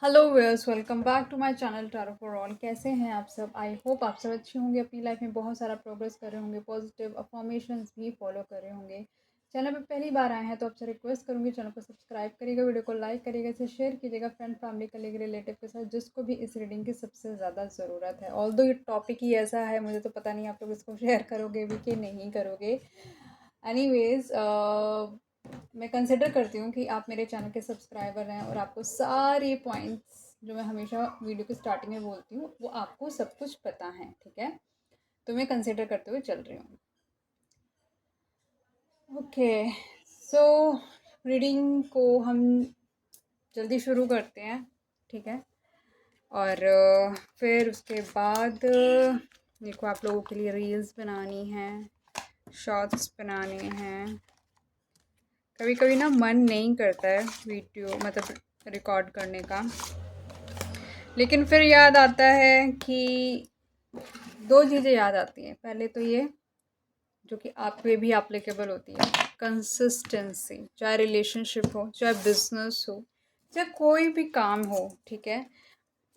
Hello viewers, welcome back to my channel tarot for all. कैसे हैं आप सब? आई होप आप सब अच्छे होंगे, अपनी लाइफ में बहुत सारा प्रोग्रेस कर रहे होंगे, पॉजिटिव अफर्मेशंस भी फॉलो कर रहे होंगे। चैनल पे पहली बार आए हैं तो आपसे रिक्वेस्ट करूंगी, चैनल को सब्सक्राइब करिएगा, वीडियो को लाइक करिएगा, इसे शेयर कीजिएगा फ्रेंड, फैमिली, कलीग, रिलेटिव के साथ जिसको भी इस रीडिंग की सबसे ज़्यादा ज़रूरत है। ऑल्दो ये टॉपिक ही ऐसा है, मुझे तो पता नहीं आप लोग इसको शेयर करोगे भी कि नहीं करोगे। एनीवेज, मैं कंसिडर करती हूँ कि आप मेरे चैनल के सब्सक्राइबर हैं और आपको सारे पॉइंट्स जो मैं हमेशा वीडियो के स्टार्टिंग में बोलती हूँ वो आपको सब कुछ पता है, ठीक है? तो मैं कंसिडर करते हुए चल रही हूँ। ओके, सो रीडिंग को हम जल्दी शुरू करते हैं, ठीक है? और फिर उसके बाद देखो, आप लोगों के लिए रील्स बनानी है, शॉर्ट्स बनाने हैं। कभी कभी ना मन नहीं करता है वीडियो मतलब रिकॉर्ड करने का, लेकिन फिर याद आता है कि दो चीज़ें याद आती हैं। पहले तो ये जो कि आप पे भी एप्लीकेबल होती है, कंसिस्टेंसी। चाहे रिलेशनशिप हो, चाहे बिजनेस हो, चाहे कोई भी काम हो, ठीक है?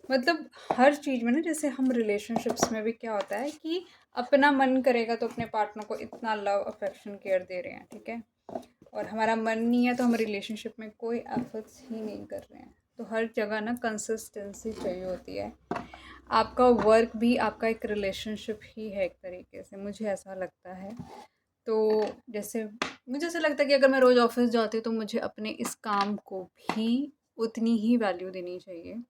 मतलब हर चीज़ में ना, जैसे हम रिलेशनशिप्स में भी क्या होता है कि अपना मन करेगा तो अपने पार्टनर को इतना लव अफेक्शन केयर दे रहे हैं, ठीक है? और हमारा मन नहीं है तो हम रिलेशनशिप में कोई एफर्ट्स ही नहीं कर रहे हैं। तो हर जगह ना कंसिस्टेंसी चाहिए होती है। आपका वर्क भी आपका एक रिलेशनशिप ही है, एक तरीके से मुझे ऐसा लगता है। तो जैसे मुझे ऐसा लगता है कि अगर मैं रोज़ ऑफिस जाती हूँ तो मुझे अपने इस काम को भी उतनी ही वैल्यू देनी चाहिए।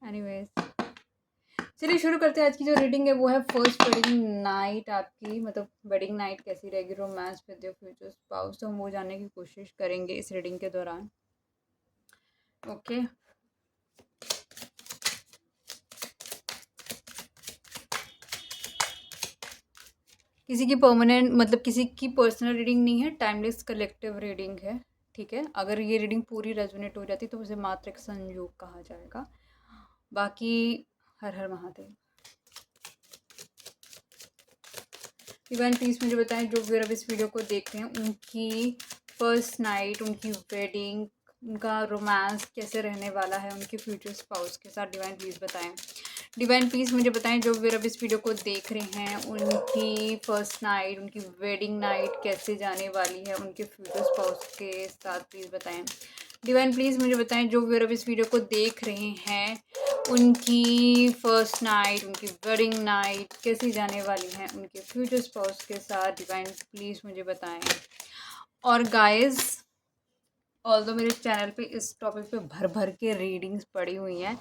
एनीवेज, चलिए शुरू करते हैं। आज की जो रीडिंग है वो है फर्स्ट वेडिंग नाइट आपकी, मतलब वेडिंग नाइट कैसी रहेगी, romance with your future spouse. तो हम वो जानने की कोशिश करेंगे इस रीडिंग के दौरान। ओके, किसी की परमानेंट मतलब किसी की पर्सनल रीडिंग नहीं है, टाइमलेस कलेक्टिव रीडिंग है, ठीक है? अगर ये रीडिंग पूरी रेजोनेट हो जाती तो उसे मात्र एक संयोग कहा जाएगा। बाकी हर हर महादेव। डिवाइन प्लीज मुझे बताएं, जो भी अब इस वीडियो को देख रहे हैं उनकी फर्स्ट नाइट, उनकी वेडिंग, उनका रोमांस कैसे रहने वाला है उनके फ्यूचर स्पाउस के साथ। डिवाइन प्लीज़ बताएं। डिवाइन प्लीज़ मुझे बताएं, जो भी अब इस वीडियो को देख रहे हैं उनकी फर्स्ट नाइट, उनकी वेडिंग नाइट कैसे जाने वाली है उनके फ्यूचर स्पाउस के साथ, प्लीज़ बताएं। डिवाइन प्लीज़ मुझे बताएं, जो भी अब इस वीडियो को देख रहे हैं उनकी फर्स्ट नाइट, उनकी वेडिंग नाइट कैसी जाने वाली है उनके फ्यूचर स्पाउस के साथ। डिवाइन प्लीज़ मुझे बताएं। और गाइस, ऑल्दो मेरे चैनल पे इस टॉपिक पे भर भर के रीडिंग्स पड़ी हुई हैं,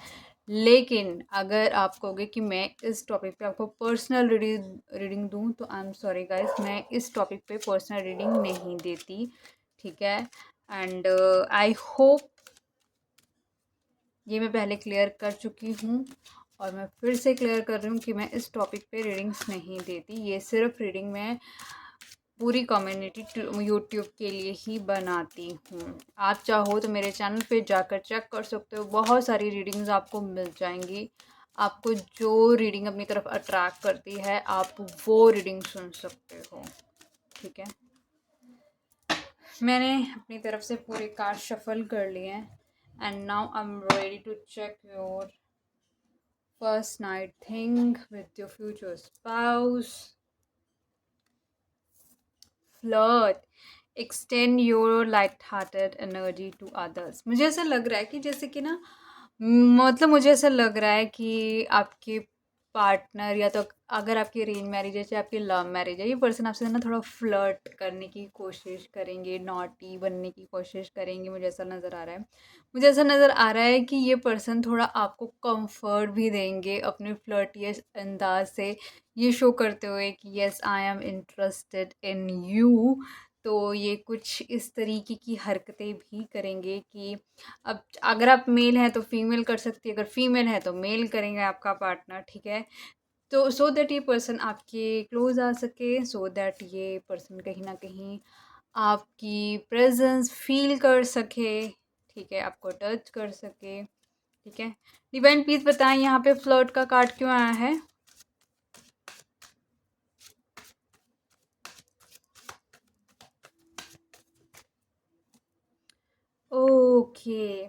लेकिन अगर आप कहोगे कि मैं इस टॉपिक पे आपको पर्सनल रीडिंग दूं तो आई एम सॉरी गाइस, मैं इस टॉपिक पे पर्सनल रीडिंग नहीं देती, ठीक है? एंड आई होप ये मैं पहले क्लियर कर चुकी हूँ और मैं फिर से क्लियर कर रही हूँ कि मैं इस टॉपिक पे रीडिंग्स नहीं देती। ये सिर्फ रीडिंग मैं पूरी कम्युनिटी यूट्यूब के लिए ही बनाती हूँ। आप चाहो तो मेरे चैनल पे जाकर चेक कर सकते हो, बहुत सारी रीडिंग्स आपको मिल जाएंगी। आपको जो रीडिंग अपनी तरफ अट्रैक्ट करती है आप वो रीडिंग सुन सकते हो, ठीक है? मैंने अपनी तरफ से पूरे कार्ड शफल कर लिए हैं and now I am ready to check your first night thing with your future spouse. Flirt, extend your light hearted energy to others. मुझे ऐसा लग रहा है कि जैसे कि ना, मतलब मुझे ऐसा लग रहा है कि आपके पार्टनर या तो अगर आपकी अरेंज मैरिज है चाहे आपकी लव मैरिज है, ये पर्सन आपसे ना थोड़ा फ्लर्ट करने की कोशिश करेंगे, नॉटी बनने की कोशिश करेंगे। मुझे ऐसा नज़र आ रहा है, मुझे ऐसा नज़र आ रहा है कि ये पर्सन थोड़ा आपको कंफर्ट भी देंगे अपने फ्लर्टियस अंदाज से, ये शो करते हुए कि yes I am interested in you. तो ये कुछ इस तरीके की हरकतें भी करेंगे कि अब अगर आप मेल हैं तो फीमेल कर सकती है, अगर फीमेल है तो मेल करेंगे आपका पार्टनर, ठीक है? तो सो दैट ये पर्सन आपके क्लोज आ सके, सो दैट ये पर्सन कहीं ना कहीं आपकी प्रेजेंस फील कर सके, ठीक है? आपको टच कर सके, ठीक है? डिवाइन प्लीज बताएं, यहाँ पे फ्लर्ट का कार्ड क्यों आया है? ओके,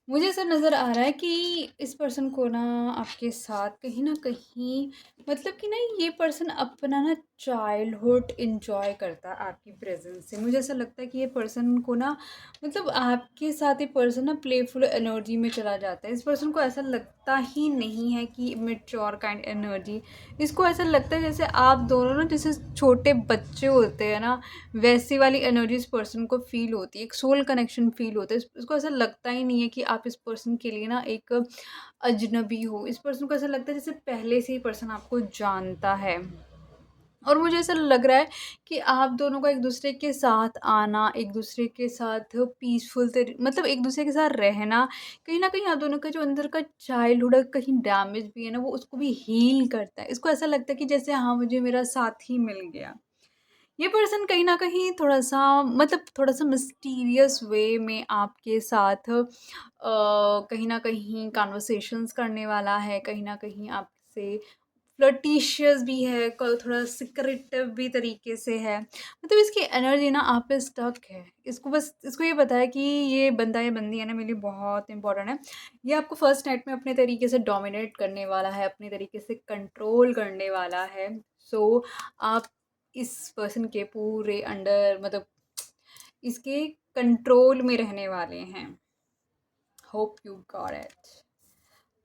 मुझे ऐसा नज़र आ रहा है कि इस पर्सन को ना आपके साथ कहीं न कहीं मतलब कि ना ये पर्सन अपना ना चाइल्डहुड एन्जॉय करता है आपकी प्रेज़ेंस से। मुझे ऐसा लगता है कि ये पर्सन को ना मतलब आपके साथ ये पर्सन ना प्लेफुल एनर्जी में चला जाता है। इस पर्सन को ऐसा लगता ही नहीं है कि मैच्योर काइंड एनर्जी, इसको ऐसा लगता है जैसे आप दोनों ना जैसे छोटे बच्चे होते हैं ना, वैसी वाली एनर्जी इस पर्सन को फ़ील होती है, एक सोल कनेक्शन फ़ील होता है। इसको ऐसा लगता ही नहीं है कि आप इस पर्सन के लिए ना एक अजनबी हो। इस पर्सन को ऐसा लगता है जैसे पहले से ही पर्सन आपको जानता है। और मुझे ऐसा लग रहा है कि आप दोनों का एक-दूसरे के साथ आना, एक-दूसरे के साथ पीसफुल मतलब एक-दूसरे के साथ रहना, कहीं न कहीं आप दोनों का जो अंदर का चाइल्डहुड है, कहीं डैमेज भी है ना, वो उसको भी हील करता है। इसको ऐसा लगता है कि जैसे हाँ, मुझे मेरा साथी मिल गया। ये पर्सन कहीं न कहीं थोड़ा-सा मतलब थोड़ा-सा मिस्टीरियस वे में आपके साथ कहीं न कहीं कन्वर्सेशंस करने वाला है, कहीं न कहीं आपसे फ्लर्टिशियस भी है, क थोड़ा सीक्रेटिव भी तरीके से है। मतलब इसकी एनर्जी ना आप पे स्टक है। इसको बस इसको ये पता है कि ये बंदा या बंदी है ना मेरे लिए बहुत इम्पोर्टेंट है। ये आपको फर्स्ट नाइट में अपने तरीके से डोमिनेट करने वाला है, अपने तरीके से कंट्रोल करने वाला है। सो आप इस पर्सन के पूरे अंडर मतलब इसके कंट्रोल में रहने वाले हैं। Hope you got it.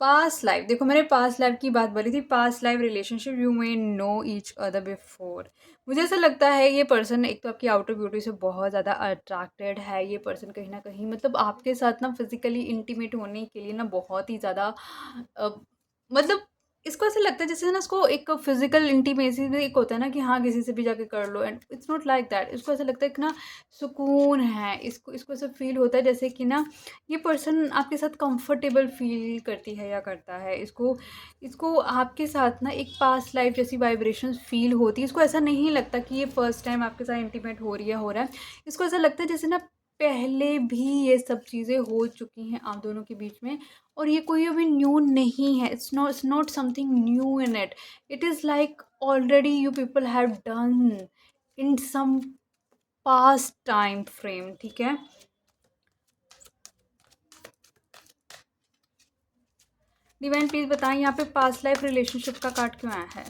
Past life, देखो मैंने पास्ट लाइफ की बात बोली थी। Past life relationship, you may know each other before. मुझे ऐसा लगता है ये पर्सन एक तो आपकी आउटर ब्यूटी से बहुत ज़्यादा अट्रैक्टेड है। ये पर्सन कहीं ना कहीं मतलब आपके साथ ना फिजिकली इंटीमेट होने के लिए ना बहुत ही ज़्यादा मतलब इसको ऐसा लगता है जैसे ना इसको एक फिजिकल इंटीमेसी भी एक होता है ना कि हाँ किसी से भी जाके कर लो, and it's not like that. इसको ऐसा लगता है कि ना सुकून है, इसको इसको ऐसा फील होता है जैसे कि ना ये पर्सन आपके साथ कंफर्टेबल फ़ील करती है या करता है। इसको इसको आपके साथ ना एक पास्ट लाइफ जैसी वाइब्रेशंस फ़ील होती है। इसको ऐसा नहीं लगता कि ये फर्स्ट टाइम आपके साथ इंटीमेट हो रही है, हो रहा है। इसको ऐसा लगता है जैसे ना पहले भी ये सब चीज़ें हो चुकी हैं आप दोनों के बीच में, और ये कोई अभी न्यू नहीं है। It's not something new in it. It is like already you people have done in some past time frame, ठीक है? डिवाइन प्लीज़ बताएं यहाँ पे पास्ट लाइफ रिलेशनशिप का कार्ड क्यों आया है?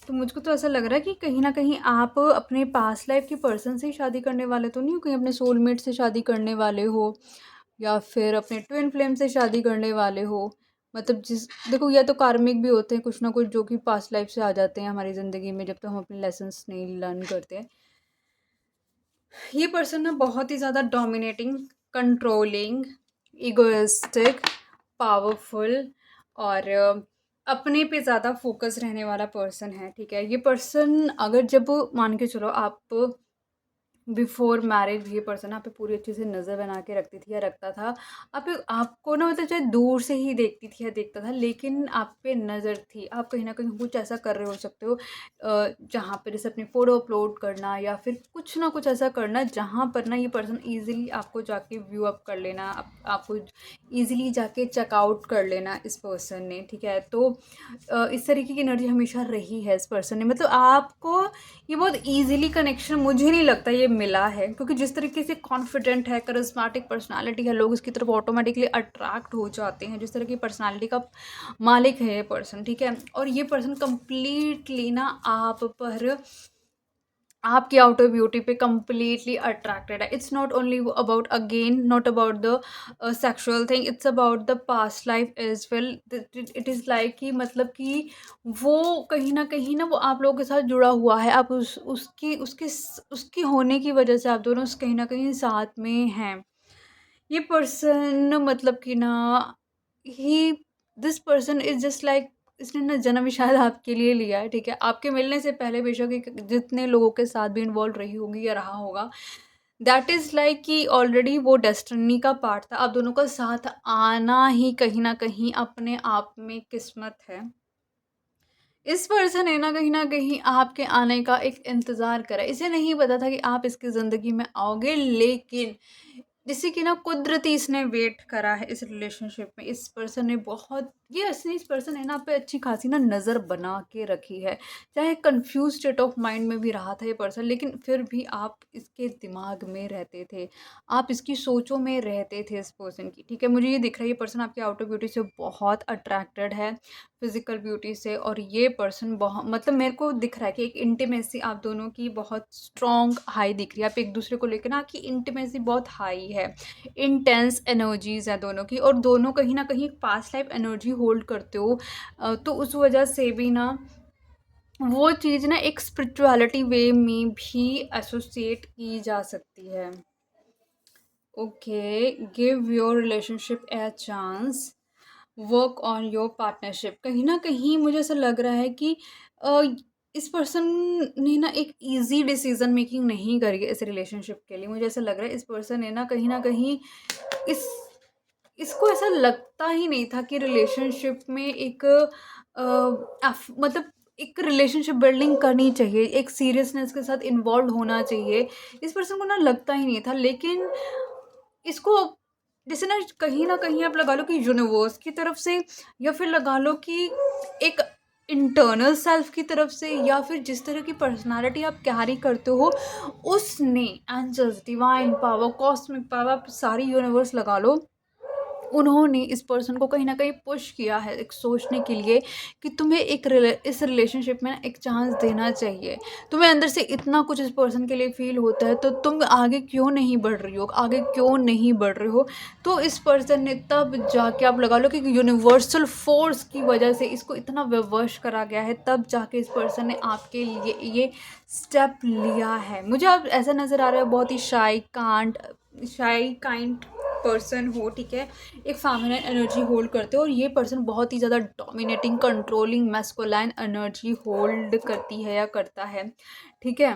तो मुझको तो ऐसा लग रहा है कि कहीं न कहीं आप अपने पास्ट लाइफ के पर्सन से ही शादी करने वाले तो नहीं हो, कहीं अपने सोलमेट से शादी करने वाले हो या फिर अपने ट्विन फ्लेम से शादी करने वाले हो। मतलब जिस देखो या तो कार्मिक भी होते हैं कुछ ना कुछ जो कि पास्ट लाइफ से आ जाते हैं हमारी ज़िंदगी में जब तक हम अपने लेसन्स नहीं लर्न करते हैं। ये पर्सन ना बहुत ही ज़्यादा डोमिनेटिंग, कंट्रोलिंग, इगोइस्टिक, पावरफुल और अपने पे ज़्यादा फोकस रहने वाला पर्सन है, ठीक है? ये पर्सन अगर जब मान के चलो आप बिफोर मैरिज ये पर्सन आप पे पूरी अच्छे से नज़र बना के रखती थी या रखता था। आपको ना मतलब चाहे दूर से ही देखती थी या देखता था, लेकिन आप पे नज़र थी। आप कहीं न कहीं कुछ ऐसा कर रहे हो सकते हो जहाँ पे जैसे अपनी फ़ोटो अपलोड करना या फिर कुछ ना कुछ ऐसा करना जहाँ पर ना ये पर्सन ईज़िली आपको जाके व्यू अप कर लेना, आपको ईज़िली जाके चेकआउट कर लेना इस पर्सन ने, ठीक है? तो इस तरीके की एनर्जी हमेशा रही है इस पर्सन ने। मतलब आपको ये बहुत ईज़िली कनेक्शन मुझे नहीं लगता ये मिला है, क्योंकि जिस तरीके से कॉन्फिडेंट है, करिस्मेटिक पर्सनैलिटी है, लोग इसकी तरफ ऑटोमेटिकली अट्रैक्ट हो जाते हैं। जिस तरह की पर्सनैलिटी का मालिक है ये पर्सन, ठीक है? और ये पर्सन कंप्लीटली ना आप पर आपकी आउटर ब्यूटी पे कंप्लीटली अट्रैक्टेड है। It's not only about again not about the sexual thing, it's about the past life as well. It is like कि मतलब कि वो कहीं ना वो आप लोगों के साथ जुड़ा हुआ है। आप उसकी होने की वजह से आप दोनों कहीं ना कहीं साथ में हैं। ये पर्सन मतलब कि ना ही this person is just like इसने ना जन्म ही शायद आपके लिए लिया है, ठीक है? आपके मिलने से पहले बेशक एक जितने लोगों के साथ भी इन्वॉल्व रही होगी या रहा होगा, दैट इज़ लाइक कि ऑलरेडी वो डेस्टिनी का पार्ट था। आप दोनों का साथ आना ही कहीं न कहीं अपने आप में किस्मत है। इस पर्सन ने ना कहीं आपके आने का एक इंतज़ार करा। इसे नहीं पता था कि आप इसकी ज़िंदगी में आओगे, लेकिन जैसे कि ना कुदरती इसने वेट करा है इस रिलेशनशिप में। इस पर्सन ने बहुत ये असली इस पर्सन है ना आप पे अच्छी खासी ना नज़र बना के रखी है। चाहे कंफ्यूज स्टेट ऑफ माइंड में भी रहा था ये पर्सन, लेकिन फिर भी आप इसके दिमाग में रहते थे, आप इसकी सोचों में रहते थे इस पर्सन की, ठीक है। मुझे ये दिख रहा है ये पर्सन आपकी आउटर ब्यूटी से बहुत अट्रैक्टेड है, फिजिकल ब्यूटी से। और ये पर्सन बहुत मतलब मेरे को दिख रहा है कि एक इंटीमेसी आप दोनों की बहुत स्ट्रॉन्ग हाई दिख रही है। आप एक दूसरे को लेकर ना आपकी इंटीमेसी बहुत हाई है, इंटेंस एनर्जीज है दोनों की, और दोनों कहीं ना कहीं पास्ट लाइफ एनर्जी होल्ड करते हो। तो उस वजह से भी ना वो चीज़ ना एक स्पिरिचुअलिटी वे में भी एसोसिएट की जा सकती है। Okay, give your relationship a chance, work on your partnership. कहीं ना कहीं मुझे ऐसा लग रहा है कि अ, इस पर्सन ने ना एक इजी डिसीजन मेकिंग नहीं करी है इस रिलेशनशिप के लिए। मुझे ऐसा लग रहा है इस पर्सन ने ना कहीं इस इसको ऐसा लगता ही नहीं था कि रिलेशनशिप में एक मतलब एक रिलेशनशिप बिल्डिंग करनी चाहिए, एक सीरियसनेस के साथ इन्वॉल्व होना चाहिए। इस पर्सन को ना लगता ही नहीं था, लेकिन इसको जैसे ना कहीं आप लगा लो कि यूनिवर्स की तरफ से, या फिर लगा लो कि एक इंटरनल सेल्फ की तरफ से, या फिर जिस तरह की पर्सनालिटी आप कैरी करते हो उसने, angels, divine power, cosmic power, आप सारी यूनिवर्स लगा लो, उन्होंने इस पर्सन को कहीं न कहीं पुश किया है एक सोचने के लिए कि तुम्हें इस रिलेशनशिप में एक चांस देना चाहिए। तुम्हें अंदर से इतना कुछ इस पर्सन के लिए फ़ील होता है, तो तुम आगे क्यों नहीं बढ़ रही हो? आगे क्यों नहीं बढ़ रहे हो? तो इस पर्सन ने तब जाके आप लगा लो कि यूनिवर्सल फ़ोर्स की वजह से इसको इतना विवश करा गया है, तब जाके इस पर्सन ने आपके लिए ये स्टेप लिया है। मुझे अब ऐसा नज़र आ रहा है बहुत ही शाई काइंड पर्सन हो, ठीक है। एक फेमिनिन एनर्जी होल्ड करते हो, और ये पर्सन बहुत ही ज़्यादा dominating, controlling, masculine energy hold करती है या करता है, ठीक है।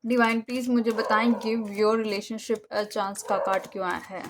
डिवाइन प्लीज मुझे बताएं, give your relationship a chance का कार्ड क्यों आया है?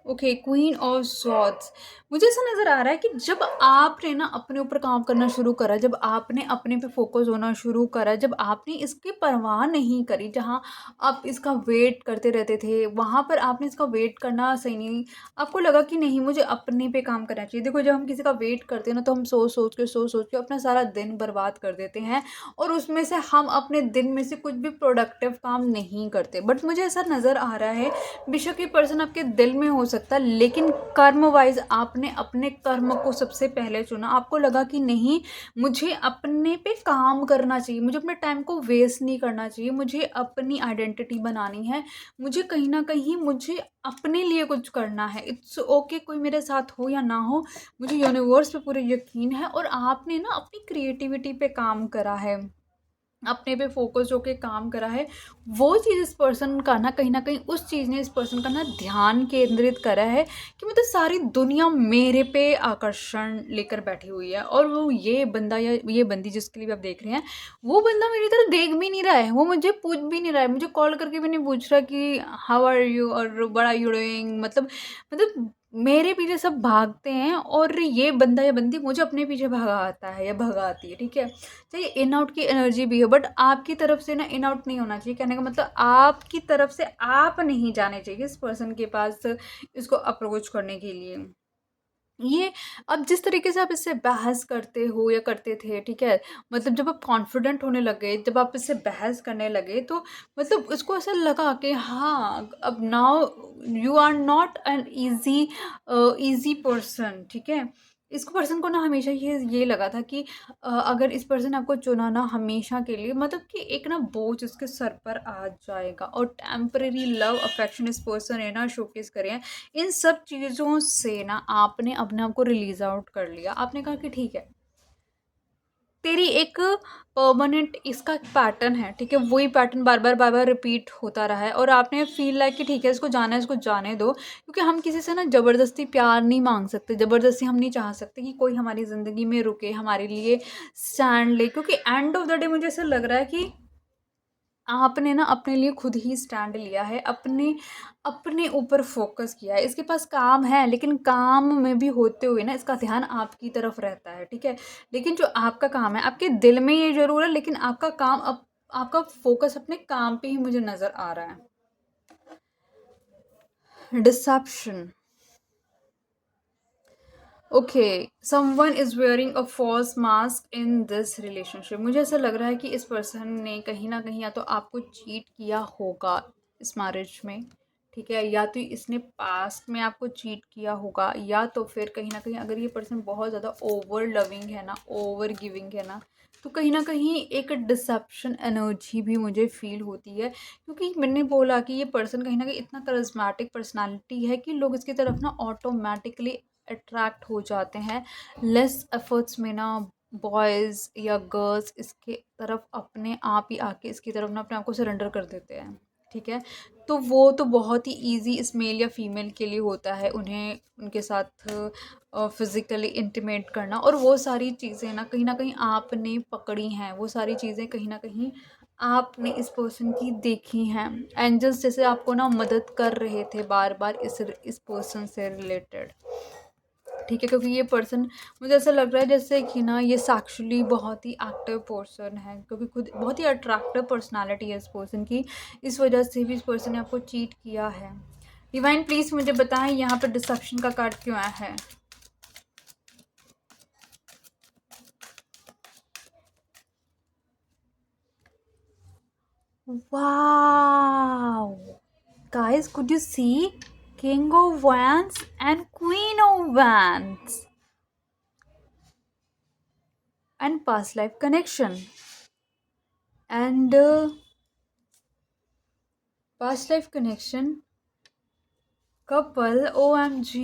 Okay, queen of swords. मुझे ऐसा नज़र आ रहा है कि जब आपने ना अपने ऊपर काम करना शुरू करा, जब आपने अपने पे फोकस होना शुरू करा, जब आपने इसकी परवाह नहीं करी, जहाँ आप इसका वेट करते रहते थे वहाँ पर आपने इसका वेट करना सही नहीं। आपको लगा कि नहीं मुझे अपने पे काम करना चाहिए। देखो, जब हम किसी का वेट करते हैं ना, तो हम सोच के अपना सारा दिन बर्बाद कर देते हैं, और उसमें से हम अपने दिन में से कुछ भी प्रोडक्टिव काम नहीं करते। बट मुझे ऐसा नज़र आ रहा है, बेशक ये पर्सन आपके दिल में हो सकता है, लेकिन कर्म वाइज आपने अपने कर्म को सबसे पहले चुना। आपको लगा कि नहीं, मुझे अपने पे काम करना चाहिए, मुझे अपने टाइम को वेस्ट नहीं करना चाहिए, मुझे अपनी आइडेंटिटी बनानी है, मुझे कहीं ना कहीं मुझे अपने लिए कुछ करना है। इट्स ओके कोई मेरे साथ हो या ना हो, मुझे यूनिवर्स पे पूरे यकीन है। और आपने ना अपनी क्रिएटिविटी पे काम करा है, अपने पे फोकस होके काम करा है। वो चीज़ इस पर्सन का ना कहीं उस चीज़ ने इस पर्सन का ना ध्यान केंद्रित करा है कि मतलब सारी दुनिया मेरे पे आकर्षण लेकर बैठी हुई है, और वो ये बंदा या ये बंदी जिसके लिए भी आप देख रहे हैं, वो बंदा मेरी तरफ देख भी नहीं रहा है, वो मुझे पूछ भी नहीं रहा है, मुझे कॉल करके भी नहीं पूछ रहा कि हाउ आर यू और व्हाट आर यू डूइंग। मतलब मेरे पीछे सब भागते हैं, और ये बंदा या बंदी मुझे अपने पीछे भगाता है या भगाती है, ठीक है। चाहिए इन आउट की एनर्जी भी हो, बट आपकी तरफ से ना इन आउट नहीं होना चाहिए। कहने का मतलब आपकी तरफ से आप नहीं जाने चाहिए इस पर्सन के पास इसको अप्रोच करने के लिए। ये अब जिस तरीके से आप इससे बहस करते हो या करते थे, ठीक है, मतलब जब आप कॉन्फिडेंट होने लगे, जब आप इससे बहस करने लगे, तो मतलब उसको ऐसा लगा कि हाँ अब now you are not an easy person, ठीक है। इसको पर्सन को ना हमेशा ये लगा था कि अगर इस पर्सन ने आपको चुना ना हमेशा के लिए, मतलब कि एक ना बोझ उसके सर पर आ जाएगा। और टेम्परेरी लव अफेक्शन इस पर्सन ने ना शोकेस करे हैं। इन सब चीज़ों से ना आपने अपने आप को रिलीज आउट कर लिया। आपने कहा कि ठीक है, तेरी एक परमानेंट इसका पैटर्न है, ठीक है, वही पैटर्न बार बार रिपीट होता रहा है, और आपने फील लाइक कि ठीक है इसको जाना है, इसको जाने दो। क्योंकि हम किसी से ना ज़बरदस्ती प्यार नहीं मांग सकते, ज़बरदस्ती हम नहीं चाह सकते कि कोई हमारी ज़िंदगी में रुके, हमारे लिए स्टैंड ले। क्योंकि एंड ऑफ द डे मुझे ऐसा लग रहा है कि आपने ना अपने लिए खुद ही स्टैंड लिया है, अपने अपने ऊपर फोकस किया है। इसके पास काम है, लेकिन काम में भी होते हुए ना इसका ध्यान आपकी तरफ रहता है, ठीक है। लेकिन जो आपका काम है, आपके दिल में ये ज़रूर है, लेकिन आपका काम, अब आपका फोकस अपने काम पे ही मुझे नज़र आ रहा है। Deception. Okay, someone is wearing a false mask in this relationship. मुझे ऐसा लग रहा है कि इस पर्सन ने कहीं ना कहीं या तो आपको चीट किया होगा इस मैरिज में, ठीक है, या तो इसने पास्ट में आपको चीट किया होगा, या तो फिर कहीं ना कहीं अगर ये पर्सन बहुत ज़्यादा ओवर लविंग है ना, ओवर गिविंग है ना, तो कहीं ना कहीं एक डिसेप्शन एनर्जी भी मुझे फील होती है। क्योंकि मैंने बोला कि ये पर्सन कहीं ना कहीं इतना करिज्मेटिक पर्सनालिटी है कि लोग इसकी तरफ ना ऑटोमेटिकली अट्रैक्ट हो जाते हैं। लेस एफर्ट्स में ना बॉयज़ या गर्ल्स इसके तरफ अपने आप ही आके इसकी तरफ ना अपने आप को सरेंडर कर देते हैं, ठीक है। तो वो तो बहुत ही इजी इस मेल या फीमेल के लिए होता है उन्हें उनके साथ फिज़िकली इंटीमेट करना, और वो सारी चीज़ें ना कहीं आपने पकड़ी हैं, वो सारी चीज़ें कहीं ना कहीं आपने इस पर्सन की देखी हैं। एंजल्स जैसे आपको ना मदद कर रहे थे बार बार इस पर्सन से रिलेटेड, ठीक है। क्योंकि ये पर्सन मुझे ऐसा लग रहा है जैसे कि ना ये सेक्सुअली बहुत ही एक्टिव पर्सन है, क्योंकि खुद बहुत ही अट्रैक्टिव पर्सनालिटी है इस पर्सन की, इस वजह से भी इस पर्सन ने आपको चीट किया है। डिवाइन प्लीज मुझे बताएं यहाँ पर डिसेप्शन का कार्ड क्यों आया है। Wow guys, could you see king of wands and queen of wands and past life connection and past life connection couple. OMG,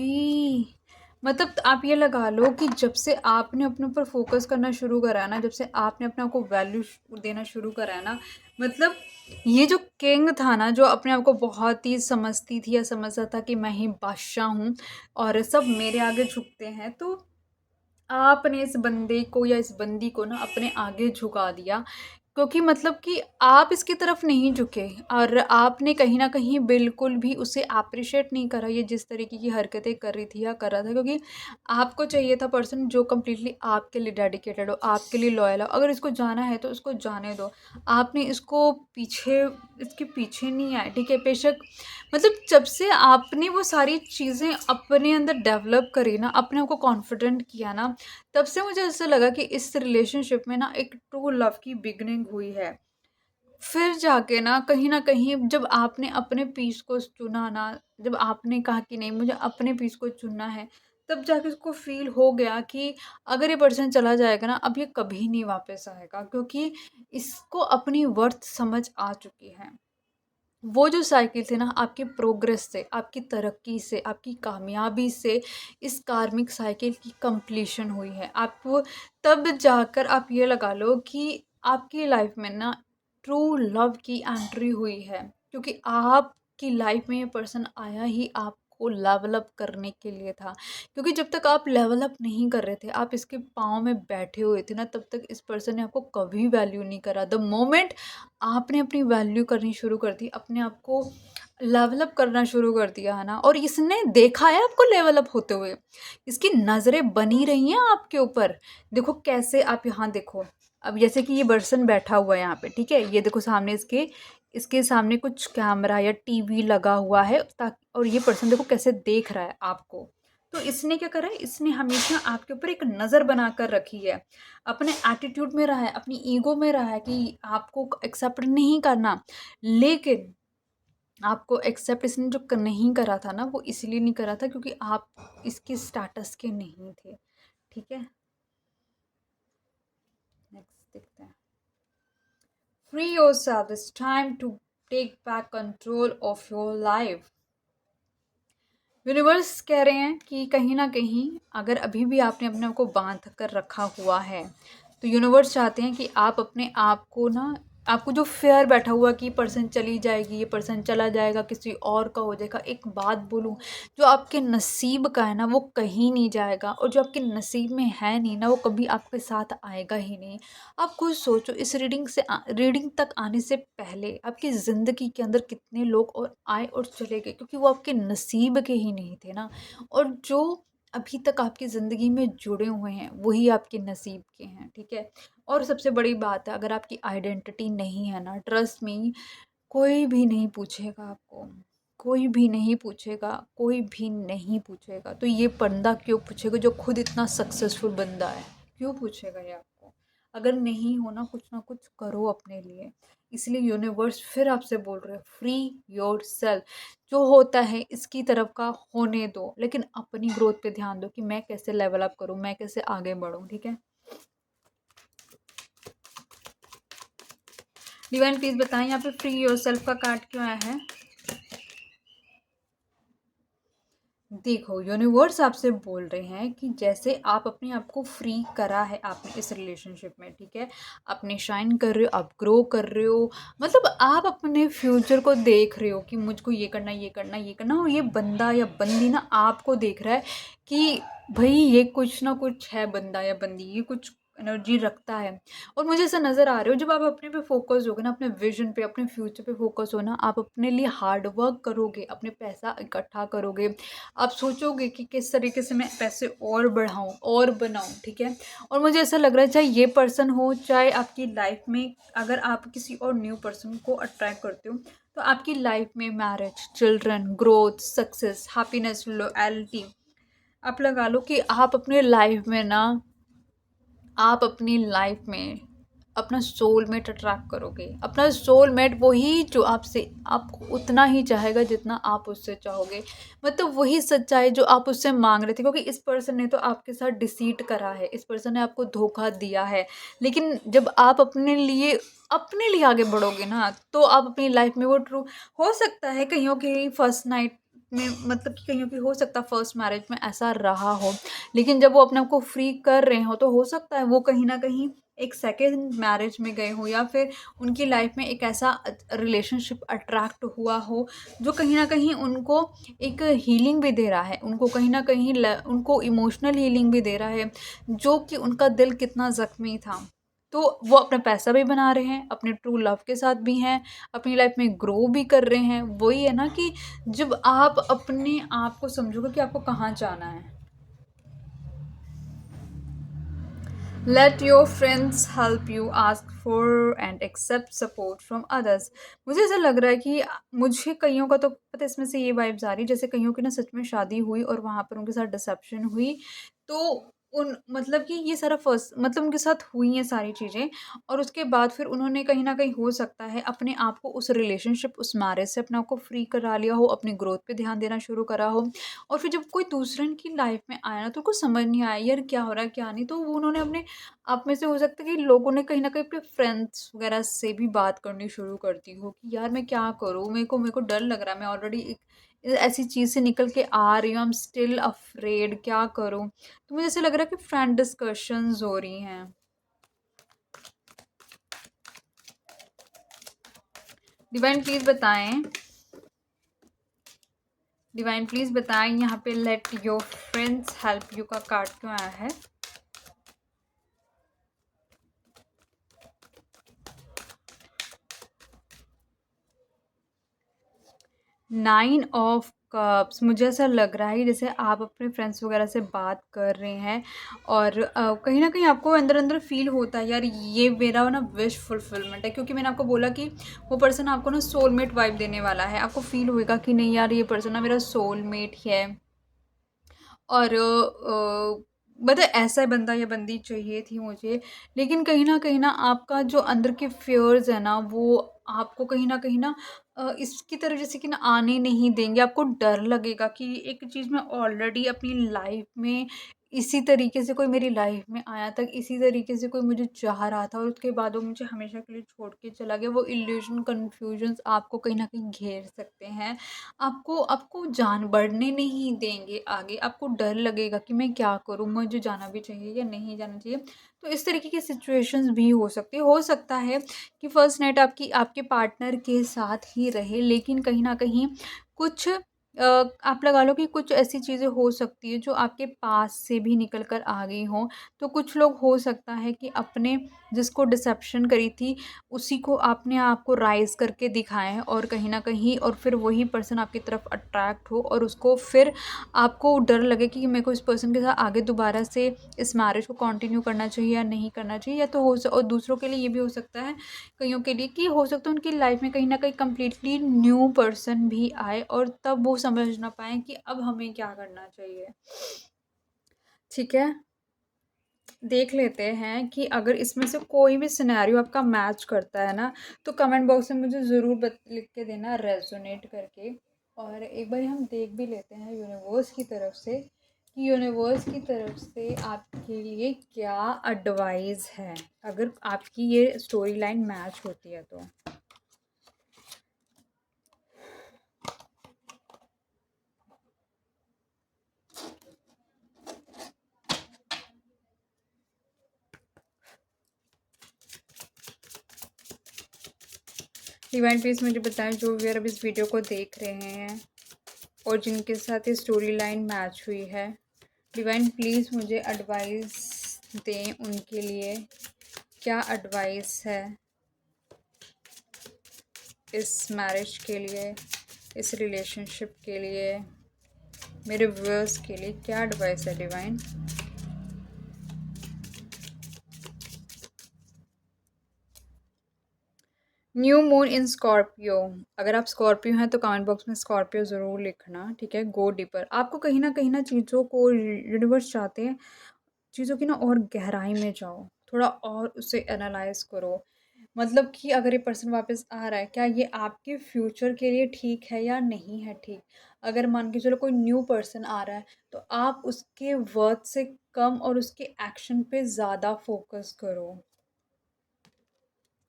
मतलब आप ये लगा लो कि जब से आपने अपने ऊपर फोकस करना शुरू करा है ना, जब से आपने अपने आप को वैल्यू देना शुरू करा है ना, मतलब ये जो किंग था ना, जो अपने आप को बहुत ही समझती थी या समझता था कि मैं ही बादशाह हूँ और सब मेरे आगे झुकते हैं, तो आपने इस बंदे को या इस बंदी को ना अपने आगे झुका दिया। क्योंकि मतलब कि आप इसकी तरफ नहीं झुके और आपने कहीं न कहीं बिल्कुल भी उसे एप्रिशिएट नहीं करा, ये जिस तरीके की हरकतें कर रही थी या कर रहा था। क्योंकि आपको चाहिए था पर्सन जो कंप्लीटली आपके लिए डेडिकेटेड हो, आपके लिए लॉयल हो। अगर इसको जाना है तो इसको जाने दो। आपने इसके पीछे नहीं आए, ठीक है। बेशक मतलब जब से आपने वो सारी चीज़ें अपने अंदर डेवलप करी ना, अपने आप को कॉन्फिडेंट किया ना, तब से मुझे ऐसा लगा कि इस रिलेशनशिप में ना एक ट्रू लव की बिगनिंग हुई है। फिर जाके ना कहीं जब आपने अपने पीस को चुना ना, जब आपने कहा कि नहीं मुझे अपने पीस को चुनना है, तब जाके उसको फील हो गया कि अगर ये पर्सन चला जाएगा ना, अब ये कभी नहीं वापस आएगा, क्योंकि इसको अपनी वर्थ समझ आ चुकी है। वो जो साइकिल थी ना आपकी प्रोग्रेस से, आपकी तरक्की से, आपकी कामयाबी से, इस कार्मिक साइकिल की कंप्लीशन हुई है। आप तब जाकर आप ये लगा लो कि आपकी लाइफ में ना ट्रू लव की एंट्री हुई है, क्योंकि आपकी लाइफ में ये पर्सन आया ही आपको लेवल अप करने के लिए था। क्योंकि जब तक आप लेवल अप नहीं कर रहे थे, आप इसके पाँव में बैठे हुए थे ना, तब तक इस पर्सन ने आपको कभी वैल्यू नहीं करा। द मोमेंट आपने अपनी वैल्यू करनी शुरू कर दी, अपने आप को लेवल अप करना शुरू कर दिया है ना, और इसने देखा है आपको लेवल अप होते हुए, इसकी नज़रें बनी रही हैं आपके ऊपर। देखो कैसे, आप यहाँ देखो, अब जैसे कि ये पर्सन बैठा हुआ है यहाँ पे, ठीक है, ये देखो सामने इसके इसके सामने कुछ कैमरा या टीवी लगा हुआ है, ताकि और ये पर्सन देखो कैसे देख रहा है आपको। तो इसने क्या करा है, इसने हमेशा आपके ऊपर एक नज़र बना कर रखी है, अपने एटीट्यूड में रहा है, अपनी ईगो में रहा है कि आपको एक्सेप्ट नहीं करना। लेकिन आपको एक्सेप्ट इसने जो नहीं करा था ना, वो इसलिए नहीं करा था क्योंकि आप इसके स्टेटस के नहीं थे, ठीक है। नेक्स्ट देखते हैं। Free yourself, it's time to take back control of your life. Universe कह रहे हैं कि कहीं ना कहीं अगर अभी भी आपने अपने आप को बांध कर रखा हुआ है, तो यूनिवर्स चाहते हैं कि आप अपने आप को ना, आपको जो फेयर बैठा हुआ कि पर्सन चली जाएगी, ये पर्सन चला जाएगा, किसी और का हो जाएगा, एक बात बोलूं, जो आपके नसीब का है ना वो कहीं नहीं जाएगा, और जो आपके नसीब में है नहीं ना वो कभी आपके साथ आएगा ही नहीं। आप खुद सोचो, इस रीडिंग तक आने से पहले आपकी ज़िंदगी के अंदर कितने लोग और आए और चले गए, क्योंकि वो आपके नसीब के ही नहीं थे ना। और जो अभी तक आपकी ज़िंदगी में जुड़े हुए हैं वही आपके नसीब के हैं, ठीक है। और सबसे बड़ी बात है, अगर आपकी आइडेंटिटी नहीं है ना, ट्रस्ट मी, कोई भी नहीं पूछेगा आपको, कोई भी नहीं पूछेगा, कोई भी नहीं पूछेगा। तो ये बंदा क्यों पूछेगा जो खुद इतना सक्सेसफुल बंदा है? क्यों पूछेगा ये आपको? अगर नहीं हो ना कुछ करो अपने लिए। इसलिए यूनिवर्स फिर आपसे बोल रहे हैं, फ्री योरसेल्फ। जो होता है इसकी तरफ का होने दो, लेकिन अपनी ग्रोथ पे ध्यान दो कि मैं कैसे लेवल अप करूँ, मैं कैसे आगे बढ़ूँ, ठीक है? डिवाइन प्लीज बताएं यहाँ पे फ्री योरसेल्फ का कार्ड क्यों आया है? देखो, यूनिवर्स आपसे बोल रहे हैं कि जैसे आप अपने आप को फ्री करा है आपने इस रिलेशनशिप में, ठीक है? अपने शाइन कर रहे हो, आप ग्रो कर रहे हो, मतलब आप अपने फ्यूचर को देख रहे हो कि मुझको ये करना, ये करना, ये करना, और ये बंदा या बंदी ना आपको देख रहा है कि भाई ये कुछ ना कुछ है, बंदा या बंदी ये कुछ एनर्जी रखता है। और मुझे ऐसा नज़र आ रहे हो, जब आप अपने पे फोकस होगे ना, अपने विजन पे, अपने फ्यूचर पे फोकस हो ना, आप अपने लिए हार्ड वर्क करोगे, अपने पैसा इकट्ठा करोगे, आप सोचोगे कि किस तरीके से मैं पैसे और बढ़ाऊँ और बनाऊँ, ठीक है? और मुझे ऐसा लग रहा है, चाहे ये पर्सन हो, चाहे आपकी लाइफ में अगर आप किसी और न्यू पर्सन को अट्रैक्ट करते हो, तो आपकी लाइफ में marriage, children, growth, success, happiness, loyalty, आप लगा लो कि आप अपने लाइफ में ना, आप अपनी लाइफ में अपना सोलमेट अट्रैक्ट करोगे। अपना सोलमेट वही जो आपसे आपको उतना ही चाहेगा जितना आप उससे चाहोगे। मतलब वही सच्चाई जो आप उससे मांग रहे थे, क्योंकि इस पर्सन ने तो आपके साथ डिसीट करा है, इस पर्सन ने आपको धोखा दिया है। लेकिन जब आप अपने लिए आगे बढ़ोगे ना, तो आप अपनी लाइफ में वो ट्रू हो सकता है कईयों की फर्स्ट नाइट में, मतलब कि कईयों की हो सकता है फर्स्ट मैरिज में ऐसा रहा हो, लेकिन जब वो अपने आप को फ्री कर रहे हो तो हो सकता है वो कहीं ना कहीं एक सेकेंड मैरिज में गए हो, या फिर उनकी लाइफ में एक ऐसा रिलेशनशिप अट्रैक्ट हुआ हो जो कहीं ना कहीं उनको एक हीलिंग भी दे रहा है, उनको कहीं ना कहीं उनको इमोशनल हीलिंग भी दे रहा है, जो कि उनका दिल कितना ज़ख्मी था। तो वो अपना पैसा भी बना रहे हैं, अपने ट्रू लव के साथ भी हैं, अपनी लाइफ में ग्रो भी कर रहे हैं। वही है ना कि जब आप अपने आप को समझोगे कि आपको कहाँ जाना है। Let your friends help you, ask for and accept support from others। मुझे ऐसा लग रहा है कि मुझे कईयों का तो पता है, इसमें से ये वाइब्स आ रही है जैसे कईयों की ना सच में शादी हुई और वहाँ पर उनके साथ डिसेप्शन हुई। तो उन मतलब कि ये सारा फर्स्ट मतलब उनके साथ हुई हैं सारी चीज़ें, और उसके बाद फिर उन्होंने कहीं न कहीं हो सकता है अपने आप को उस रिलेशनशिप, उस मैरिज से अपने आप को फ्री करा लिया हो, अपनी ग्रोथ पे ध्यान देना शुरू करा हो। और फिर जब कोई दूसरे की लाइफ में आया ना, तो उनको समझ नहीं आया यार क्या हो रहा है, क्या नहीं। तो वो उन्होंने अपने आप में से हो सकता है कि लोगों ने कहीं न कहीं अपने फ्रेंड्स वगैरह से भी बात करनी शुरू कर दी हो कि यार मैं क्या करूँ? मेरे को डर लग रहा है। मैं ऑलरेडी एक ऐसी चीज़ से निकल के आ रही हूँ, आई एम स्टिल अफ्रेड, क्या करूँ? तो मुझे ऐसा लग रहा है कि फ्रेंड डिस्कशंस हो रही हैं। डिवाइन प्लीज़ बताएँ, डिवाइन प्लीज़ बताएँ यहाँ पे let your friends help you का कार्ड क्यों आया है? 9 ऑफ कप्स। मुझे ऐसा लग रहा है जैसे आप अपने फ्रेंड्स वगैरह से बात कर रहे हैं, और कहीं न कहीं आपको अंदर-अंदर फ़ील होता है यार ये मेरा ना विश फुलफिलमेंट है, क्योंकि मैंने आपको बोला कि वो पर्सन आपको ना सोलमेट वाइब देने वाला है। आपको फ़ील होएगा कि नहीं यार ये पर्सन ना मेरा सोलमेट है। और मतलब ऐसा बंदा या बंदी चाहिए थी मुझे। लेकिन कहीं न आपका जो अंदर के फ़ियर्स है ना, वो आपको कहीं न कहीं ना इसकी तरफ जैसे कि ना आने नहीं देंगे। आपको डर लगेगा कि एक चीज़ मैं ऑलरेडी अपनी लाइफ़ में इसी तरीके से कोई मेरी लाइफ़ में आया था, इसी तरीके से कोई मुझे चाह रहा था, और उसके बाद वो मुझे हमेशा के लिए छोड़ के चला गया। वो इल्यूज़न, कन्फ्यूज़न्स आपको कहीं न कहीं घेर सकते हैं। आपको आपको जान बढ़ने नहीं देंगे आगे। आपको डर लगेगा कि मैं क्या करूँ? मुझे जाना भी चाहिए या नहीं जाना चाहिए? तो इस तरीके की सिचुएशंस भी हो सकती है। हो सकता है कि फर्स्ट नाइट आपकी आपके पार्टनर के साथ ही रहे, लेकिन कहीं न कहीं कुछ आप लगा लो कि कुछ ऐसी चीज़ें हो सकती है जो आपके पास से भी निकल कर आ गई हों। तो कुछ लोग हो सकता है कि अपने जिसको डिसेप्शन करी थी उसी को आपने आपको राइज़ करके दिखाएँ और कहीं न कहीं और फिर वही पर्सन आपकी तरफ अट्रैक्ट हो और उसको फिर आपको डर लगे कि मेरे को इस पर्सन के साथ आगे दोबारा से इस मैरिज को कंटिन्यू करना चाहिए या नहीं करना चाहिए। या तो और दूसरों के लिए ये भी हो सकता है, कईयों के लिए कि हो सकता है उनकी लाइफ में कहीं न कहीं कंप्लीटली न्यू पर्सन भी आए और तब वो समझ ना पाएँ कि अब हमें क्या करना चाहिए। ठीक है? देख लेते हैं कि अगर इसमें से कोई भी सिनेरियो आपका मैच करता है ना, तो कमेंट बॉक्स में मुझे ज़रूर लिख के देना रेजोनेट करके। और एक बार हम देख भी लेते हैं यूनिवर्स की तरफ से कि यूनिवर्स की तरफ से आपके लिए क्या एडवाइस है, अगर आपकी ये स्टोरी लाइन मैच होती है तो। डिवाइन प्लीज़ मुझे बताएं जो भी अब इस वीडियो को देख रहे हैं और जिनके साथ ये स्टोरी लाइन मैच हुई है, डिवाइन प्लीज़ मुझे एडवाइस दें उनके लिए। क्या एडवाइस है इस मैरिज के लिए, इस रिलेशनशिप के लिए, मेरे व्यूअर्स के लिए क्या एडवाइस है divine? New moon in Scorpio. अगर आप स्कॉर्पियो हैं तो कमेंट बॉक्स में स्कॉर्पियो ज़रूर लिखना। ठीक है? Go deeper. आपको कहीं ना चीज़ों को यूनिवर्स चाहते हैं चीज़ों की ना और गहराई में जाओ, थोड़ा और उसे एनालाइज करो। मतलब कि अगर ये पर्सन वापस आ रहा है, क्या ये आपके फ्यूचर के लिए ठीक है या नहीं है ठीक। अगर मान के चलो कोई न्यू पर्सन आ रहा है तो आप उसके वर्ड से कम और उसके एक्शन पे ज़्यादा फोकस करो।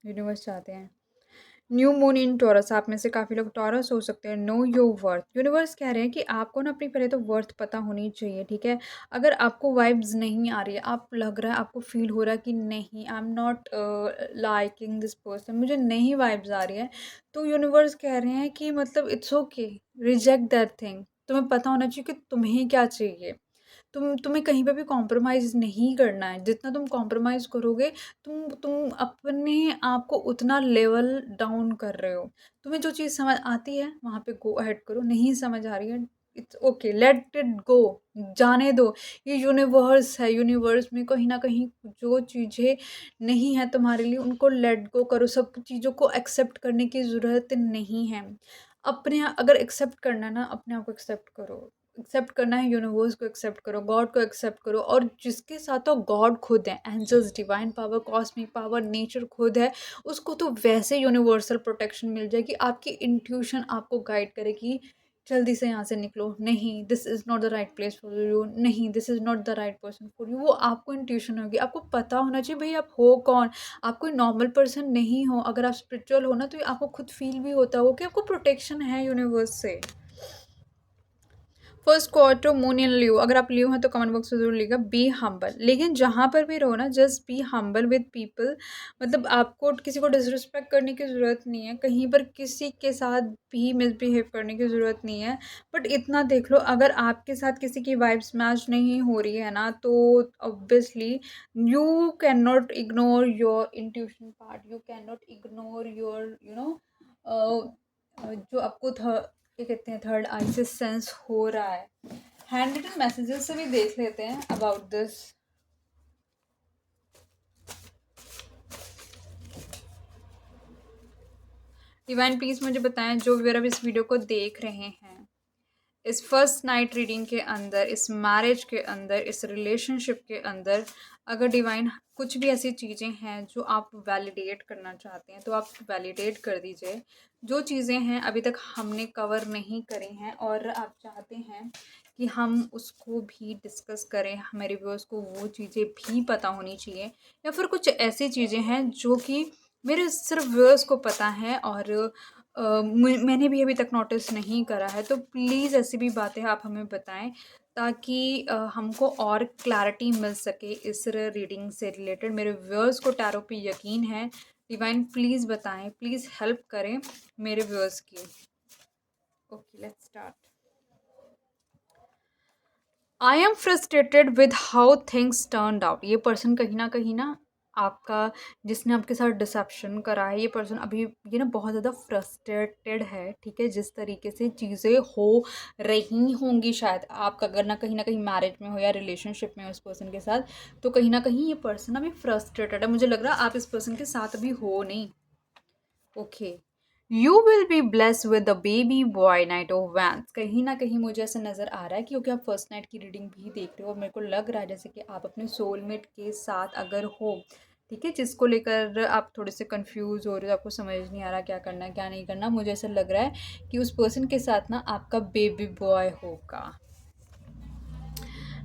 यूनिवर्स चाहते हैं न्यू मून इन टॉरस। आप में से काफ़ी लोग टॉरस हो सकते हैं। Know your worth. यूनिवर्स कह रहे हैं कि आपको ना अपनी पहले तो वर्थ पता होनी चाहिए। ठीक है? अगर आपको वाइब्स नहीं आ रही है, आप लग रहा है आपको फील हो रहा है कि नहीं I am not liking this person, मुझे नहीं वाइब्स आ रही है, तो यूनिवर्स कह रहे हैं कि मतलब it's okay, reject that thing. तुम्हें पता होना चाहिए कि तुम्हें क्या चाहिए। तुम्हें कहीं पे भी कॉम्प्रोमाइज़ नहीं करना है। जितना तुम कॉम्प्रोमाइज़ करोगे, तुम अपने आप को उतना लेवल डाउन कर रहे हो। तुम्हें जो चीज़ समझ आती है वहाँ पे गो अहेड करो, नहीं समझ आ रही है it's okay, let it go, जाने दो। ये यूनिवर्स है, यूनिवर्स में कहीं न कहीं जो चीज़ें नहीं हैं तुम्हारे लिए उनको लेट गो करो। सब चीज़ों को एक्सेप्ट करने की ज़रूरत नहीं है। अगर एक्सेप्ट करना है ना, अपने आप को एक्सेप्ट करो। एक्सेप्ट करना है यूनिवर्स को एक्सेप्ट करो, गॉड को एक्सेप्ट करो, और जिसके साथ तो गॉड खुद है, angels, divine power, cosmic power, nature खुद है, उसको तो वैसे यूनिवर्सल प्रोटेक्शन मिल जाएगी। आपकी इंट्यूशन आपको गाइड करेगी, जल्दी से यहाँ से निकलो, नहीं this is not the right place for you, नहीं this is not the right person for you. वो आपको इंट्यूशन होगी, आपको पता होना चाहिए भाई आप हो कौन। आप कोई नॉर्मल पर्सन नहीं हो। अगर आप स्पिरिचुअल हो ना तो आपको खुद फील भी होता हो कि आपको प्रोटेक्शन है यूनिवर्स से। फर्स्ट क्वार्टर मून इन लियो। अगर आप लियो हैं तो कमेंट बॉक्स में जरूर लिखा बी हम्बल। लेकिन जहाँ पर भी रहो ना, just be humble with people. मतलब आपको किसी को डिसरिस्पेक्ट करने की ज़रूरत नहीं है, कहीं पर किसी के साथ भी मिसबिहेव करने की ज़रूरत नहीं है। बट इतना देख लो, अगर आपके साथ किसी की वाइब्स मैच नहीं हो रही है ना, तो obviously you can not ignore your intuition part, you can not ignore your जो आपको क्या कहते हैं, थर्ड आई से सेंस हो रहा है। हैंड रिटन मैसेजेस से भी देख लेते हैं अबाउट दिस। डिवाइन प्लीज मुझे बताएं जो भी अब इस वीडियो को देख रहे हैं, इस फर्स्ट नाइट रीडिंग के अंदर, इस मैरिज के अंदर, इस रिलेशनशिप के अंदर, अगर डिवाइन कुछ भी ऐसी चीज़ें हैं जो आप वैलिडेट करना चाहते हैं तो आप वैलिडेट कर दीजिए। जो चीज़ें हैं अभी तक हमने कवर नहीं करी हैं और आप चाहते हैं कि हम उसको भी डिस्कस करें, हमारे व्यूअर्स को वो चीज़ें भी पता होनी चाहिए, या फिर कुछ ऐसी चीज़ें हैं जो कि मेरे सिर्फ व्यूअर्स को पता है और मैंने भी अभी तक नोटिस नहीं करा है, तो प्लीज़ ऐसी भी बातें आप हमें बताएं ताकि हमको और क्लैरिटी मिल सके इस रीडिंग से रिलेटेड। मेरे व्यूअर्स को टैरो पे यकीन है। डिवाइन प्लीज़ बताएं, प्लीज़ हेल्प करें मेरे व्यूअर्स की। Okay let's start. I am frustrated with how things turned out. ये पर्सन कहीं ना आपका, जिसने आपके साथ डिसेप्शन करा है, ये पर्सन अभी ये ना बहुत ज़्यादा फ्रस्ट्रेटेड है, ठीक है। जिस तरीके से चीज़ें हो रही होंगी, शायद आपका अगर ना कहीं मैरिज में हो या रिलेशनशिप में हो उस पर्सन के साथ, तो कहीं ना कहीं ये पर्सन अभी फ्रस्ट्रेटेड है। मुझे लग रहा है आप इस पर्सन के साथ अभी हो नहीं। Okay, you will be blessed with the baby boy night of vents. कहीं ना कहीं मुझे ऐसा नज़र आ रहा है क्योंकि आप फर्स्ट नाइट की रीडिंग भी देख रहे हो और मेरे को लग रहा है जैसे कि आप अपने सोलमेट के साथ अगर हो, ठीक है, जिसको लेकर आप थोड़े से कंफ्यूज हो रहे हो, आपको समझ नहीं आ रहा क्या करना है क्या नहीं करना, मुझे ऐसा लग रहा है कि उस पर्सन के साथ ना आपका बेबी बॉय होगा।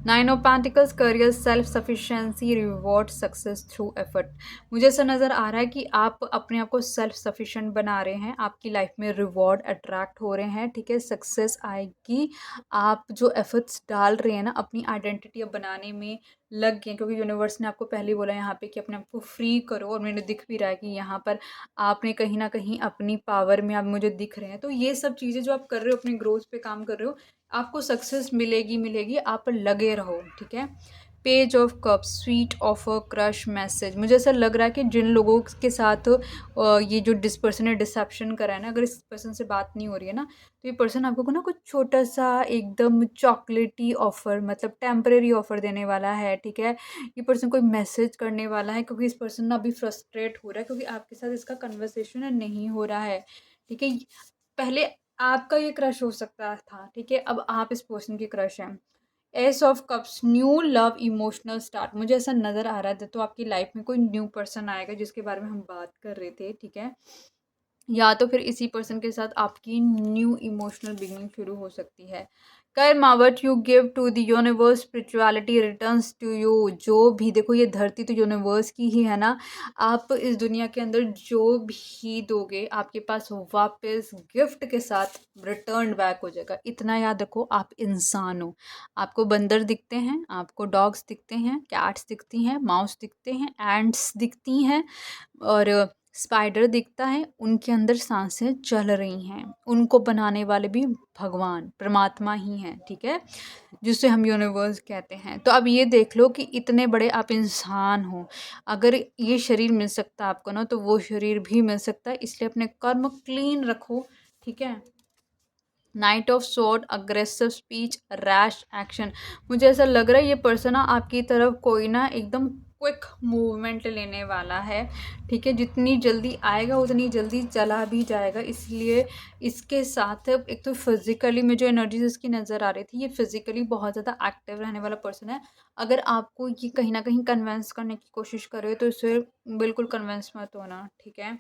9 of pentacles, career, self sufficiency, reward, success through effort. मुझे ऐसा नज़र आ रहा है कि आप अपने आप को सेल्फ सफिशिएंट बना रहे हैं, आपकी लाइफ में रिवॉर्ड अट्रैक्ट हो रहे हैं, ठीक है, सक्सेस आएगी। आप जो एफर्ट्स डाल रहे हैं ना अपनी आइडेंटिटी अब बनाने में लग गए, क्योंकि यूनिवर्स ने आपको पहले बोला यहाँ पे कि अपने आप को फ्री करो, और मैंने दिख भी रहा है कि यहाँ पर आपने कहीं ना कहीं अपनी पावर में आप मुझे दिख रहे हैं। तो ये सब चीज़ें जो आप कर रहे हो, अपने ग्रोथ पे काम कर रहे हो, आपको सक्सेस मिलेगी मिलेगी, आप लगे रहो, ठीक है। Page of cup, sweet offer, crush message. मुझे ऐसा लग रहा है कि जिन लोगों के साथ ये जो डिस पर्सन ने डिसेप्शन करा है ना, अगर इस पर्सन से बात नहीं हो रही है ना, तो ये पर्सन आपको को ना कुछ छोटा सा एकदम चॉकलेटी ऑफर, मतलब टेम्परेरी ऑफर देने वाला है, ठीक है। ये पर्सन कोई मैसेज करने वाला है, क्योंकि इस पर्सन ना अभी फ्रस्ट्रेट हो रहा है क्योंकि आपके साथ इसका कन्वर्सेशन नहीं हो रहा है, ठीक है। पहले आपका ये क्रश हो सकता था, ठीक है, अब आप इस पर्सन की क्रश हैं। S of cups, new love, emotional start. मुझे ऐसा नज़र आ रहा है तो आपकी लाइफ में कोई न्यू पर्सन आएगा जिसके बारे में हम बात कर रहे थे, ठीक है, या तो फिर इसी पर्सन के साथ आपकी न्यू इमोशनल बिगनिंग शुरू हो सकती है। Karma, what you give to the universe, spirituality returns to you. जो भी देखो, ये धरती तो यूनिवर्स की ही है ना, आप इस दुनिया के अंदर जो भी दोगे आपके पास वापस गिफ्ट के साथ रिटर्न बैक हो जाएगा। इतना याद रखो, आप इंसान हो। आपको बंदर दिखते हैं, आपको डॉग्स दिखते हैं, कैट्स दिखती हैं, माउस दिखते हैं, एंड्स दिखती हैं, और स्पाइडर दिखता है, उनके अंदर सांसें चल रही हैं। उनको बनाने वाले भी भगवान परमात्मा ही हैं, ठीक है, जिसे हम यूनिवर्स कहते हैं। तो अब ये देख लो कि इतने बड़े आप इंसान हो, अगर ये शरीर मिल सकता है आपको ना, तो वो शरीर भी मिल सकता है, इसलिए अपने कर्म क्लीन रखो, ठीक है। Night of sword, aggressive speech, rash action. मुझे ऐसा लग रहा है ये पर्सन ना आपकी तरफ कोई ना एकदम क्विक मूवमेंट लेने वाला है, ठीक है। जितनी जल्दी आएगा उतनी जल्दी चला भी जाएगा, इसलिए इसके साथ एक तो फिज़िकली में जो एनर्जीज इसकी नज़र आ रही थी, ये फिज़िकली बहुत ज़्यादा एक्टिव रहने वाला पर्सन है। अगर आपको ये कहीं ना कहीं कन्वेंस करने की कोशिश करे तो इससे बिल्कुल कन्वेंस मत होना, ठीक है।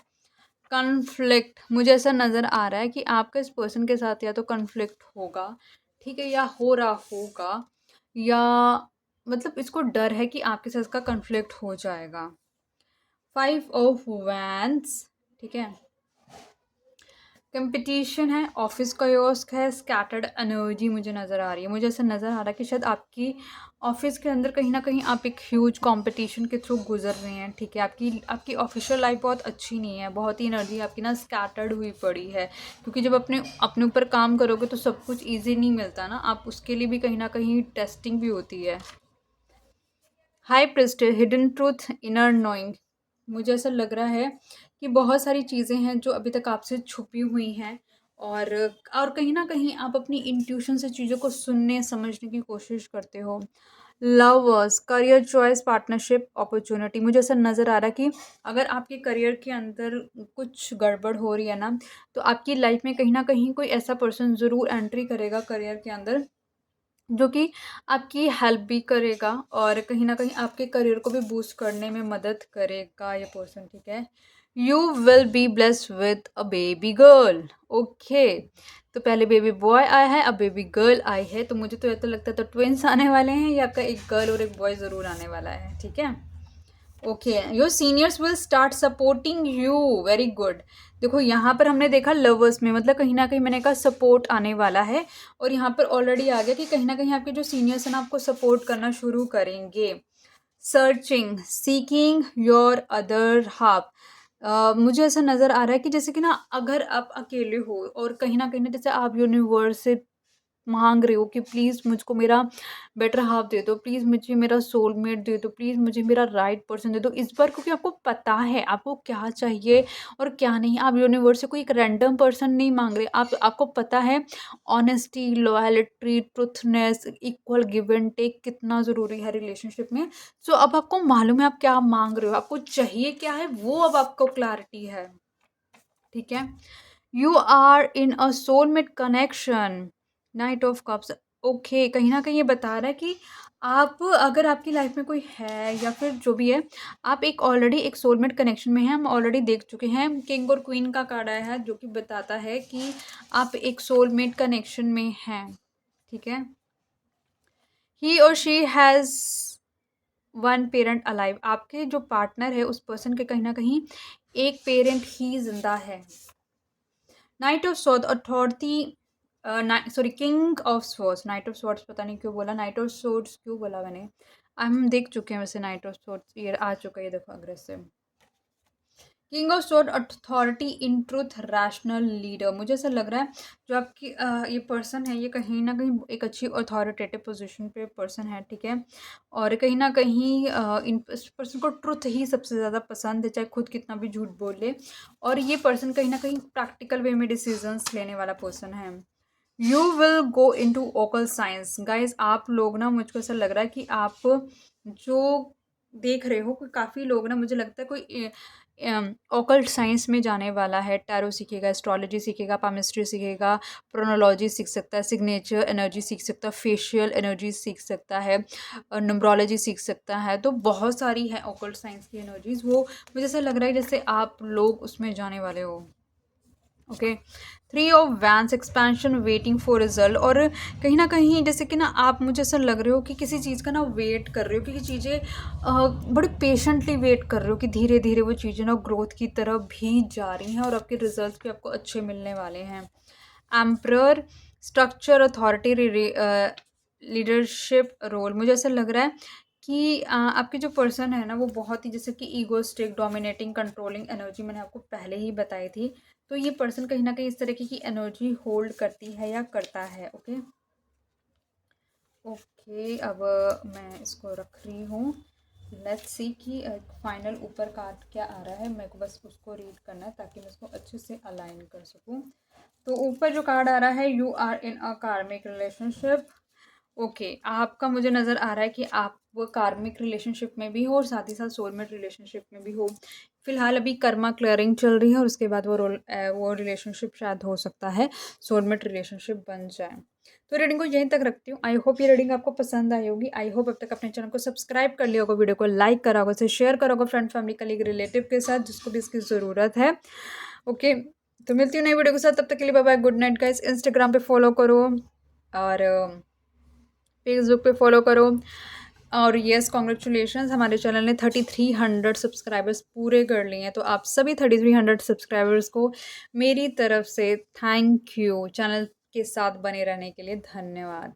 कन्फ्लिक्ट, मुझे ऐसा नज़र आ रहा है कि आपका इस पर्सन के साथ या तो कन्फ्लिक्ट होगा, ठीक है, या हो रहा होगा, या मतलब इसको डर है कि आपके साथ इसका कन्फ्लिक्ट हो जाएगा। 5 ऑफ वैंस, ठीक है, कंपटीशन है, ऑफिस का योस्क है, स्कैटर्ड एनर्जी मुझे नज़र आ रही है। मुझे ऐसा नज़र आ रहा है कि शायद आपकी ऑफिस के अंदर कहीं ना कहीं आप एक ह्यूज कंपटीशन के थ्रू गुजर रहे हैं, ठीक है। आपकी आपकी ऑफिशियल लाइफ बहुत अच्छी नहीं है, बहुत ही एनर्जी आपकी ना स्कैटर्ड हुई पड़ी है, क्योंकि जब अपने अपने ऊपर काम करोगे तो सब कुछ ईजी नहीं मिलता ना, आप उसके लिए भी कहीं ना कहीं टेस्टिंग भी होती है। High priestess, hidden truth, inner knowing. मुझे ऐसा लग रहा है कि बहुत सारी चीज़ें हैं जो अभी तक आपसे छुपी हुई हैं, और कहीं ना कहीं आप अपनी इंट्यूशन से चीज़ों को सुनने समझने की कोशिश करते हो। Lovers, career choice, partnership, opportunity. मुझे ऐसा नज़र आ रहा है कि अगर आपके करियर के अंदर कुछ गड़बड़ हो रही है ना, तो आपकी लाइफ में कहीं ना कहीं कोई ऐसा पर्सन ज़रूर एंट्री करेगा करियर के अंदर, जो कि आपकी हेल्प भी करेगा और कहीं न कहीं आपके करियर को भी बूस्ट करने में मदद करेगा ये पर्सन, ठीक है। You will be blessed with a baby girl. Okay, तो पहले बेबी बॉय आया है, अब बेबी गर्ल आई है, तो मुझे तो ऐसा लगता है तो ट्विंस आने वाले हैं, या आपका एक गर्ल और एक बॉय ज़रूर आने वाला है, ठीक है। Okay, your seniors will start supporting you, very good. देखो यहाँ पर हमने देखा लवर्स में, मतलब कहीं ना कहीं मैंने कहा सपोर्ट आने वाला है, और यहाँ पर ऑलरेडी आ गया कि कहीं ना कहीं आपके जो सीनियर्स हैं ना आपको सपोर्ट करना शुरू करेंगे। Searching, seeking your other half. मुझे ऐसा नज़र आ रहा है कि जैसे कि ना अगर आप अकेले हो और कहीं ना जैसे आप यूनिवर्स से मांग रहे हो कि प्लीज़ मुझको मेरा बेटर हाफ दे दो, प्लीज़ मुझे मेरा सोलमेट दे दो, प्लीज़ मुझे मेरा राइट पर्सन दे दो इस बार, क्योंकि आपको पता है आपको क्या चाहिए और क्या नहीं। आप यूनिवर्स से कोई एक रैंडम पर्सन नहीं मांग रहे, आपको पता है honesty, loyalty, truthness, equal give and take कितना ज़रूरी है रिलेशनशिप में। सो अब आपको मालूम है आप क्या मांग रहे हो, आपको चाहिए क्या है, वो अब आपको क्लैरिटी है, ठीक है। You are in a soulmate connection, knight of cups. Okay, कहीं ना कहीं ये बता रहा है कि आप, अगर आपकी लाइफ में कोई है या फिर जो भी है, आप एक ऑलरेडी एक सोलमेट कनेक्शन में हैं। हम ऑलरेडी देख चुके हैं, किंग और क्वीन का कार्ड आया है जो कि बताता है कि आप एक सोलमेट कनेक्शन में हैं, ठीक है। ही और she has one parent alive, आपके जो पार्टनर है उस पर्सन के कहीं ना कहीं एक पेरेंट ही जिंदा है। Night of sword authority, sorry king of swords, night of swords पता नहीं क्यों बोला, नाइट ऑफ स्वॉर्ड्स क्यों बोला मैंने, हम देख चुके हैं वैसे नाइट ऑफ स्वॉर्ड्स, ये आ चुका है, ये देखो aggressive. King of sword authority in truth rational leader, मुझे ऐसा लग रहा है जो आपकी ये पर्सन है ये कहीं ना कहीं एक अच्छी अथॉरिटेटिव पोजीशन पे पर्सन है, ठीक है। और कहीं ना कहीं इस पर्सन को ट्रुथ ही सबसे ज़्यादा पसंद है, चाहे खुद कितना भी झूठ बोल ले। और ये पर्सन कहीं ना कहीं प्रैक्टिकल वे में डिसीजंस लेने वाला पर्सन है। You will go into occult science, guys आप लोग ना, मुझको ऐसा लग रहा है कि आप जो देख रहे हो, काफ़ी लोग ना, मुझे लगता है कोई ऑकल्ट साइंस में जाने वाला है। टैरो सीखेगा, एस्ट्रोलॉजी सीखेगा, पामिस्ट्री सीखेगा, प्रोनोलॉजी सीख सकता है, सिग्नेचर एनर्जी सीख सकता है, फेशियल एनर्जी सीख सकता है, न्यूमरोलॉजी सीख सकता है। तो बहुत सारी है ऑकल्ट साइंस की एनर्जीज, वो मुझे ऐसा लग रहा है जैसे आप लोग उसमें जाने वाले हो। Okay, 3 of vents, expansion, waiting for result. और कहीं ना कहीं जैसे कि ना आप, मुझे ऐसा लग रहे हो कि किसी चीज़ का ना वेट कर रहे हो, क्योंकि चीज़ें बड़े पेशेंटली वेट कर रहे हो कि धीरे धीरे वो चीज़ें ना ग्रोथ की तरफ भी जा रही हैं और आपके रिजल्ट भी आपको अच्छे मिलने वाले हैं। Emperor, structure, authority, leadership role, मुझे ऐसा लग रहा है कि आपके जो पर्सन है ना वो बहुत ही जैसे कि ईगोस्टिक, डोमिनेटिंग, कंट्रोलिंग एनर्जी मैंने आपको पहले ही बताई थी। तो ये पर्सन कहीं ना कहीं इस तरीके की एनर्जी होल्ड करती है या करता है। ओके ओके, अब मैं इसको रख रही हूँ। लेट्स सी कि फाइनल ऊपर कार्ड क्या आ रहा है, मेरे को बस उसको रीड करना है ताकि मैं इसको अच्छे से अलाइन कर सकूँ। तो ऊपर जो कार्ड आ रहा है, यू आर इन अ कार्मिक रिलेशनशिप। ओके, आपका मुझे नज़र आ रहा है कि आप वो कार्मिक रिलेशनशिप में भी हो और साथ ही साथ सोलमेट रिलेशनशिप में भी हो। फिलहाल अभी कर्मा क्लियरिंग चल रही है और उसके बाद वो रिलेशनशिप शायद हो सकता है सोलमेट रिलेशनशिप बन जाए। तो रीडिंग को यहीं तक रखती हूँ। आई होप ये रीडिंग आपको पसंद आई होगी। आई होप अब तक अपने चैनल को सब्सक्राइब कर लिया होगा, वीडियो को लाइक करा होगा, इसे शेयर करा होगा फ्रेंड, फैमिली, कलीग, रिलेटिव के साथ जिसको भी इसकी ज़रूरत है। ओके, तो मिलती हूँ नई वीडियो के साथ, तब तक के लिए bye bye, good night guys. Instagram पे फॉलो करो और फेसबुक पे फॉलो करो। और येस, कॉन्ग्रेचुलेशंस, हमारे चैनल ने 3300 सब्सक्राइबर्स पूरे कर लिए हैं। तो आप सभी 3300 सब्सक्राइबर्स को मेरी तरफ से थैंक यू, चैनल के साथ बने रहने के लिए धन्यवाद।